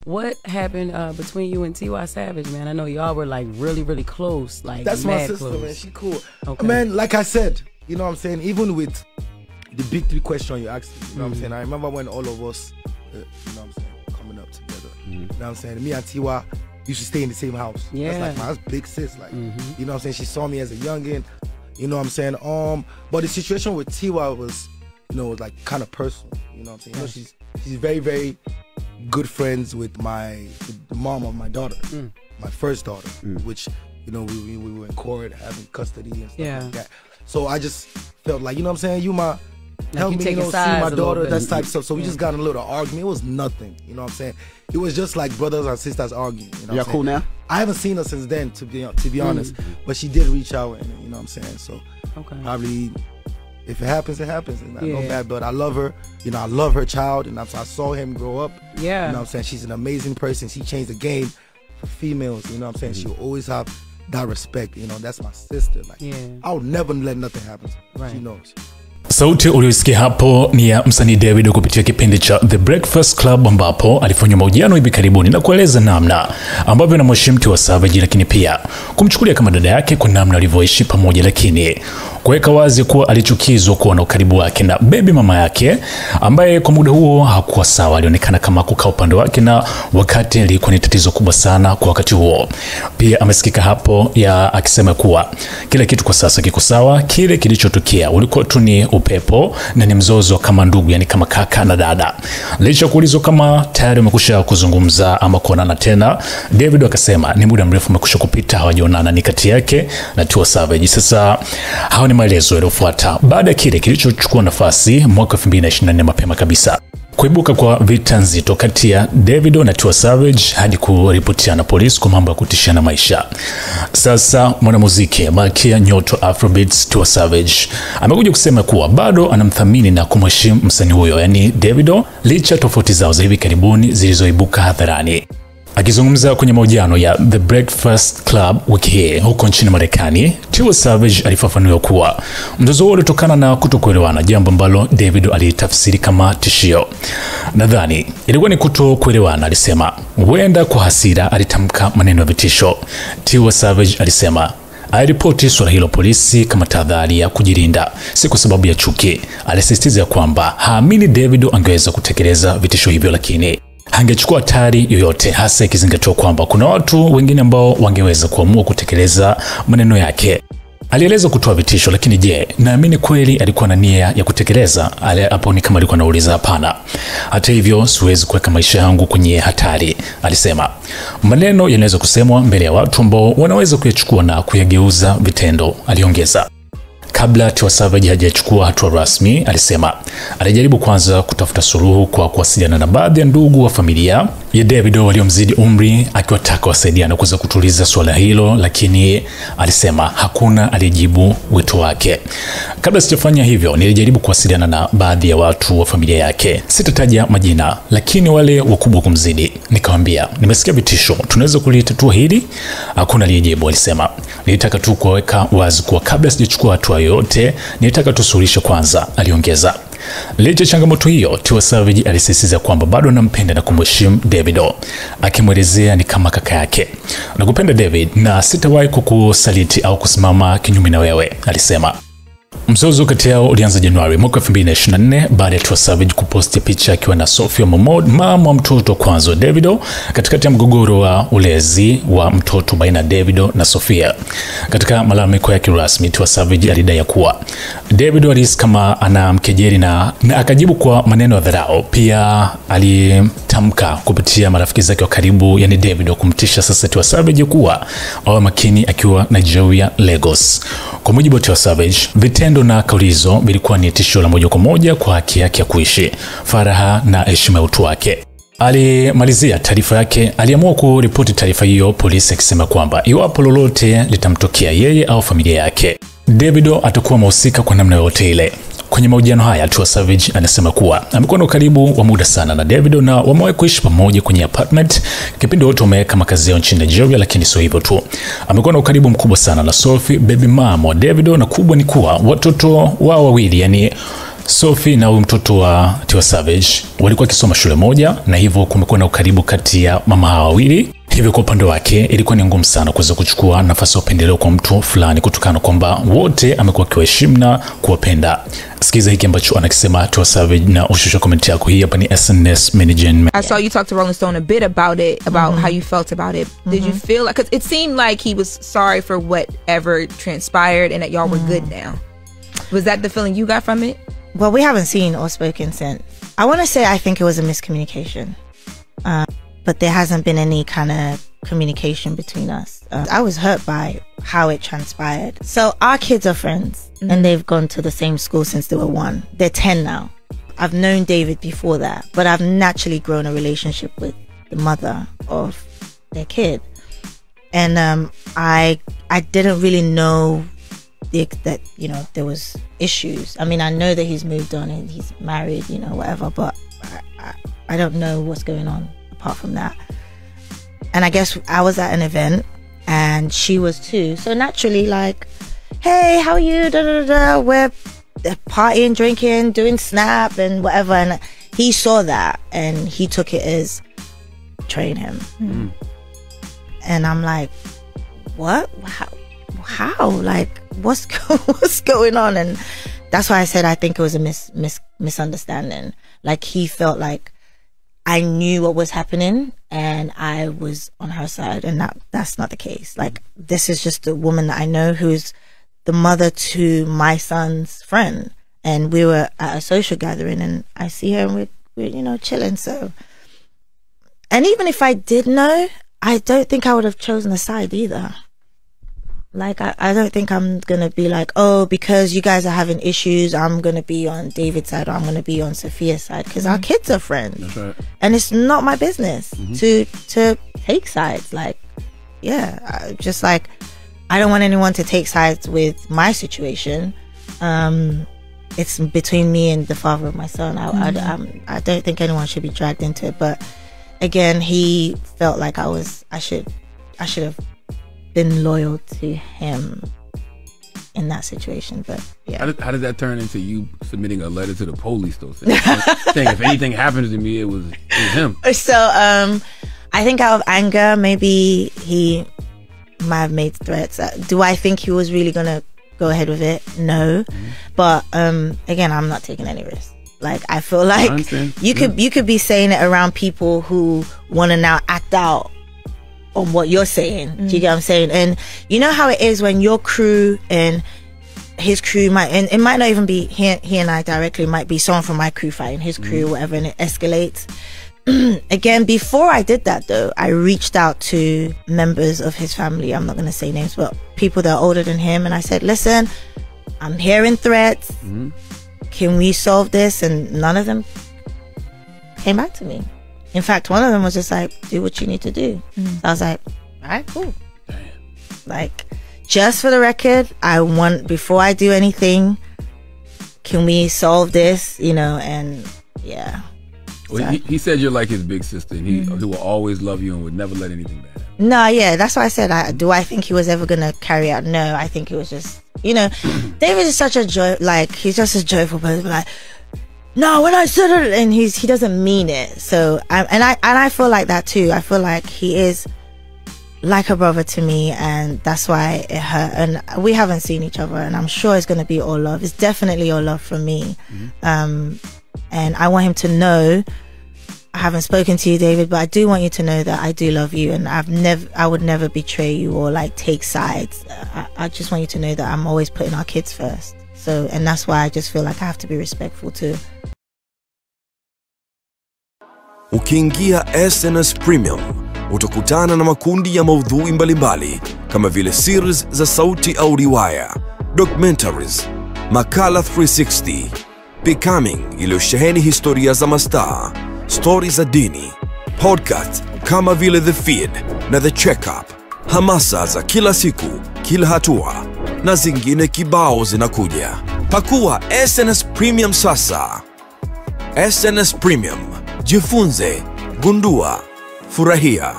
What happened between you and Tiwa Savage, man? I know y'all were like really close. Like that's my sister, close. man. She cool. Okay. Man, like I said, you know what I'm saying? Even with the big three question you asked me, you know what I'm saying? I remember when all of us, you know what I'm saying, coming up together. You know what I'm saying? Me and Tiwa used to stay in the same house. Yeah. That's like my big sis. Like, you know what I'm saying? She saw me as a youngin'. You know what I'm saying? But the situation with Tiwa was, you know, like kind of personal. You know what I'm saying? You know, she's very good friends with the mom of my daughter, my first daughter, which, you know, we were in court having custody and stuff like that. So I just felt like, you know what I'm saying, you my help me, you know, see my daughter, that type of stuff. So we just got in a little argument. It was nothing, you know what I'm saying. It was just like brothers and sisters arguing. You know, cool now. I haven't seen her since then, to be honest. But she did reach out, and you know what I'm saying. So probably. If it happens, it happens. And no bad blood. I love her. You know, I love her child. And I saw him grow up. Yeah. You know what I'm saying? She's an amazing person. She changed the game for females. You know what I'm saying? She'll always have that respect. You know, that's my sister. Like, I'll never let nothing happen to her. Right. She knows. Sauti uliyosikia hapo ni ya msanii Davido kupitia kipindi cha The Breakfast Club ambapo alifanya mahojiano hivi karibuni na kueleza namna ambavyo anamheshimu Tiwa Savage, lakini pia kumchukulia kama dada yake kwa namna alivyoishi pamoja, lakini kuweka wazi kuwa alichukizwa kuona ukaribu wake na baby mama yake ambaye kwa muda huo hakuwa sawa. Alionekana kama kukaa upande wake na wakati ilikuwa ni tatizo kubwa sana kwa wakati huo. Pia amesikika hapo akisema kuwa kila kitu kwa sasa kiko sawa, kile kilichotokea ulikuwa tu ni upepo na ni mzozo kama ndugu, yani kama kaka na dada. Licha kuulizwa kama tayari wamekusha kuzungumza ama kuonana tena, Davido akasema ni muda mrefu umekusha kupita hawajaonana, ni kati yake na Tiwa Savage. Sasa hao ni maelezo yaliyofuata baada ya kile kilichochukua nafasi mwaka 2024 mapema kabisa. Kuibuka kwa vita nzito kati ya Davido na Tiwa Savage hadi kuripotiana polisi kwa mambo ya kutishia na maisha. Sasa mwanamuziki malkia nyota Afrobeats Tiwa Savage amekuja kusema kuwa bado anamthamini na kumheshimu msanii huyo, yani Davido, licha tofauti zao za hivi karibuni zilizoibuka hadharani. Akizungumza kwenye mahojiano ya The Breakfast Club wiki hii huko nchini Marekani, Tiwa Savage alifafanua kuwa mzozo huo ulitokana na kutokuelewana, jambo ambalo Davido alitafsiri kama tishio. Nadhani ilikuwa ni kutokuelewana, alisema. Huenda kwa hasira alitamka maneno ya vitisho. Tiwa Savage alisema aliripoti swala hilo polisi kama tahadhari ya kujilinda, si kwa sababu ya chuki. Alisisitiza kwamba haamini Davido angeweza kutekeleza vitisho hivyo, lakini hangechukua hatari yoyote, hasa ikizingatiwa kwamba kuna watu wengine ambao wangeweza kuamua kutekeleza maneno yake. Alieleza kutoa vitisho, lakini je, naamini kweli alikuwa na nia ya kutekeleza? Hapo ni kama alikuwa anauliza. Hapana. Hata hivyo siwezi kuweka maisha yangu kwenye hatari, alisema. Maneno yanaweza kusemwa mbele ya watu ambao wanaweza kuyachukua na kuyageuza vitendo, aliongeza. Kabla Tiwa Savage hajachukua hatua rasmi, alisema alijaribu kwanza kutafuta suluhu kwa kuwasiliana na baadhi ya ndugu wa familia ya Davido waliomzidi umri, akiwataka wasaidiane kuweza kutuliza swala hilo, lakini alisema hakuna aliyejibu wito wake. Kabla sijafanya hivyo, nilijaribu kuwasiliana na baadhi ya watu wa familia yake, sitataja majina, lakini wale wakubwa kumzidi. Nikamwambia, nimesikia vitisho, tunaweza kulitatua hili? Hakuna aliyejibu, alisema. Nilitaka tu kuweka wazi kuwa kabla sijachukua hatua yote, nilitaka tusuluhishe kwanza, aliongeza. Licha changamoto hiyo, Tiwa Savage alisisitiza kwamba bado anampenda na kumheshimu Davido, akimwelezea ni kama kaka yake. Nakupenda David na sitawahi kukusaliti au kusimama kinyume na wewe, alisema. Mzozo kati yao ulianza Januari mwaka 2024 baada ya Tiwa Savage kuposti picha akiwa na Sofia Momodu, mama wa mtoto kwanza Davido, katikati ya mgogoro wa ulezi wa mtoto baina ya Davido na Sofia. Katika malalamiko yake rasmi, Tiwa Savage alidai kuwa Davido alihisi kama anamkejeli na akajibu kwa maneno ya dharau. Pia alitamka kupitia marafiki zake wa karibu, yani Davido, kumtisha sasa Tiwa Savage kuwa awe makini akiwa Nigeria, Lagos. Kwa mujibu wa Tiwa Savage, vitendo na kauli hizo vilikuwa ni tishio la moja kwa moja kwa haki yake ya kuishi, faraha na heshima ya utu wake. Alimalizia taarifa yake, aliamua kuripoti taarifa hiyo polisi, akisema kwamba iwapo lolote litamtokea yeye au familia yake, Davido atakuwa mhusika kwa namna yote ile. Kwenye mahojiano haya, Tiwa Savage anasema kuwa amekuwa na ukaribu wa muda sana na Davido na wamewahi kuishi pamoja kwenye apartment kipindi wote wameweka makazi yao nchini Nigeria. Lakini sio hivyo tu, amekuwa na ukaribu mkubwa sana na Sophie, baby mama wa Davido, na kubwa ni kuwa watoto wao wawili, yani Sophie na mtoto wa Tiwa Savage walikuwa kisoma shule moja, na hivyo kumekuwa na ukaribu kati ya mama hawa wawili. Hivyo kwa upande wake ilikuwa ni ngumu sana kuweza kuchukua nafasi ya upendeleo kwa mtu fulani, kutokana kwamba wote amekuwa akiwaheshimu na kuwapenda. Sikiza hiki ambacho anakisema Tiwa Savage na ushusha comment yako. Hii hapa ni SNS Management. I saw you talk to Rolling Stone a bit about it, about how you felt about it. Did you feel like, because it seemed like he was sorry for whatever transpired and that y'all were good now. Was that the feeling you got from it? Well, we haven't seen or spoken since. I want to say I think it was a miscommunication. But there hasn't been any kind of communication between us. I was hurt by how it transpired. So our kids are friends and they've gone to the same school since they were 1. They're 10 now. I've known David before that, but I've naturally grown a relationship with the mother of their kid. And I didn't really know that, you know, there was issues. I mean, I know that he's moved on and he's married, you know, whatever, but I don't know what's going on apart from that. And I guess I was at an event and she was too. So naturally, like, hey, how are you? Da, da, da, da. We're partying, drinking, doing snap and whatever. And he saw that and he took it as betraying him. And I'm like, what? How? Like, what's going on? And that's why I said I think it was a misunderstanding. Like, he felt like I knew what was happening and I was on her side, and that's not the case. Like, this is just a woman that I know who's the mother to my son's friend, and we were at a social gathering and I see her and we're you know, chilling. So, and even if I did know, I don't think I would have chosen a side either. Like, I don't think I'm gonna be like, oh, because you guys are having issues, I'm gonna be on David's side or I'm gonna be on Sophia's side, because our kids are friends. That's right. And it's not my business to take sides. Like, yeah, just like, I don't want anyone to take sides with my situation. It's between me and the father of my son. I don't think anyone should be dragged into it. But again, he felt like I should have been loyal to him in that situation. But yeah. How did that turn into you submitting a letter to the police though, saying if anything happens to me, it was him? So I think out of anger, maybe he might have made threats. Do I think he was really gonna go ahead with it? No. But again, I'm not taking any risks. Like, I feel like you could be saying it around people who want to now act out on what you're saying. Do you get what I'm saying? And you know how it is when your crew and his crew and it might not even be he and I directly, it might be someone from my crew fighting his crew or whatever, and it escalates. Again, before I did that though, I reached out to members of his family. I'm not going to say names, but people that are older than him, and I said, listen, I'm hearing threats. Can we solve this? And none of them came back to me. In fact, one of them was just like, do what you need to do. So I was like, all right, cool. Damn. Like, just for the record, before I do anything, can we solve this? You know, and yeah. Well, he said you're like his big sister, and he will always love you and would never let anything bad happen. No, yeah, that's why I said, do I think he was ever going to carry out? No, I think it was just, you know, David is such a joy, like, he's just a joyful person, like, no, when I said it, and he doesn't mean it. So, I feel like that too. I feel like he is like a brother to me, and that's why it hurt. And we haven't seen each other, and I'm sure it's going to be all love. It's definitely all love from me. And I want him to know, I haven't spoken to you, David, but I do want you to know that I do love you, and I would never betray you or like take sides. I just want you to know that I'm always putting our kids first. So, and that's why I just feel like I have to be respectful too. Ukiingia SNS Premium, utakutana na makundi ya maudhui mbalimbali kama vile series za sauti au riwaya, documentaries, makala 360, Becoming iliyosheheni historia za mastaa, stories za dini, podcast kama vile The Feed na The Checkup, hamasa za kila siku, kila hatua, na zingine kibao zinakuja. Pakua SNS Premium sasa. SNS Premium. Jifunze, gundua, furahia.